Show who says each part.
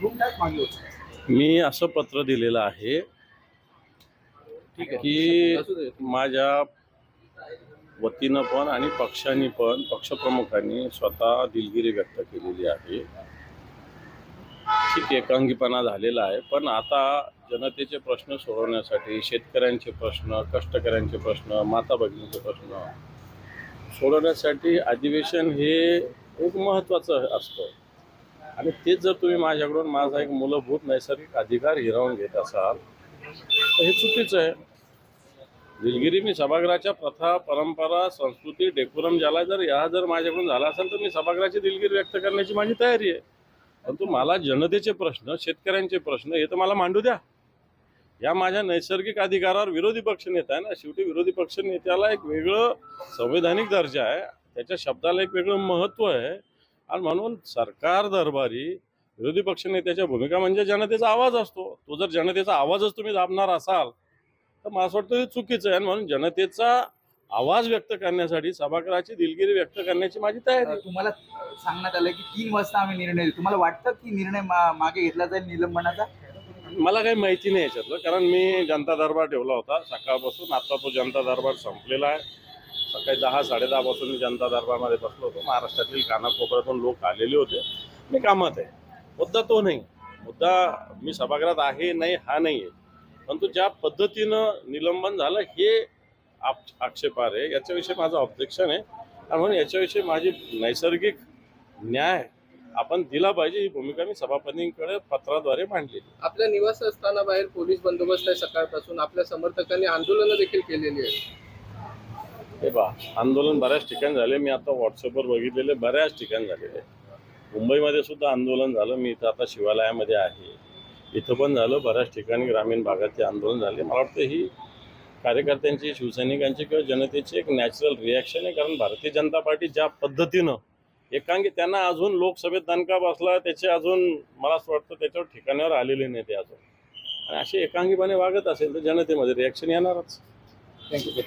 Speaker 1: मी असं पत्र दिलेलं आहे की माझ्या वतीनं पण आणि पक्षांनी पण पक्षप्रमुखांनी स्वतः दिलगिरी व्यक्त केलेली आहे। ठीक एकांगीपणा झालेला आहे, पण आता जनतेचे प्रश्न सोडवण्यासाठी शेतकऱ्यांचे प्रश्न, कष्टकऱ्यांचे प्रश्न, माता भगिनींचे प्रश्न सोडवण्यासाठी अधिवेशन हे एक महत्त्वाचं असतं आणि तेच जर तुम्ही माझ्याकडून माझा एक मूलभूत नैसर्गिक अधिकार हिरावून घेत असाल तर हे चुकीचं आहे। दिलगिरी मी सभागृहाच्या प्रथा, परंपरा, संस्कृती, डेकोरम ज्याला जर माझ्याकडून झाला असेल तर मी सभागृहाची दिलगिरी व्यक्त करण्याची माझी तयारी आहे। परंतु मला जनतेचे प्रश्न, शेतकऱ्यांचे प्रश्न हे तर मला मांडू द्या। या माझ्या नैसर्गिक अधिकारावर विरोधी पक्ष नेता आहे ना, शेवटी विरोधी पक्ष नेत्याला एक वेगळं संवैधानिक दर्जा आहे, त्याच्या शब्दाला एक वेगळं महत्त्व आहे आणि म्हणून सरकार दरबारी विरोधी पक्ष नेत्याच्या भूमिका म्हणजे जनतेचा आवाज असतो। तो जर जनतेचा आवाजच तुम्ही दाबणार असाल तर मला असं वाटतं हे चुकीचं आहे। म्हणून जनतेचा आवाज व्यक्त करण्यासाठी सभागृहाची दिलगिरी व्यक्त करण्याची माझी तयारी आहे।
Speaker 2: तुम्हाला सांगण्यात आलं की 3 वाजता आम्ही निर्णय घेऊ, तुम्हाला वाटतं की निर्णय मागे घेतला जाईल निलंबनाचा?
Speaker 1: मला काही माहिती नाही याच्यातलं, कारण मी जनता दरबार ठेवला होता सकाळपासून। आता तो जनता दरबार संपलेला आहे। सकाळी 10-10:30 पासून मी जनता दरबारमध्ये बसलो होतो। महाराष्ट्रातील कानाकोपऱ्यातून लोक आलेले होते। मी कामात आहे, मुद्दा तो नाही। मुद्दा मी सभागृहात आहे नाही हा नाही आहे, परंतु ज्या पद्धतीनं निलंबन झालं हे आक्षेपार्ह आहे, याच्याविषयी माझं ऑब्जेक्शन आहे आणि म्हणून याच्याविषयी माझी नैसर्गिक न्याय आपण दिला पाहिजे ही भूमिका मी सभापतींकडे पत्राद्वारे मांडलेली।
Speaker 3: आपल्या निवासस्थाना बाहेर पोलीस बंदोबस्त आहे सकाळपासून, आपल्या समर्थकांनी आंदोलन देखील केलेली आहे।
Speaker 1: हे आंदोलन बऱ्याच ठिकाणी झाले, मी आता व्हॉट्सअपवर बघितलेले बऱ्याच ठिकाणी झालेले। मुंबईमध्ये सुद्धा आंदोलन झालं, मी इथं आता शिवालयामध्ये आहे, इथं पण झालं। बऱ्याच ठिकाणी ग्रामीण भागात आंदोलन झाले। मला वाटतं ही कार्यकर्त्यांची, शिवसैनिकांची किंवा जनतेची एक नॅचरल रिॲक्शन आहे, कारण भारतीय जनता पार्टी ज्या पद्धतीनं एकांगी त्यांना अजून लोकसभेत दणका बसला, त्याचे अजून मला असं वाटतं त्याच्यावर ठिकाणावर आलेले नाही ते अजून, आणि असे एकांगीपणे वागत असेल तर जनतेमध्ये रिॲक्शन येणारच।
Speaker 2: थँक्यू.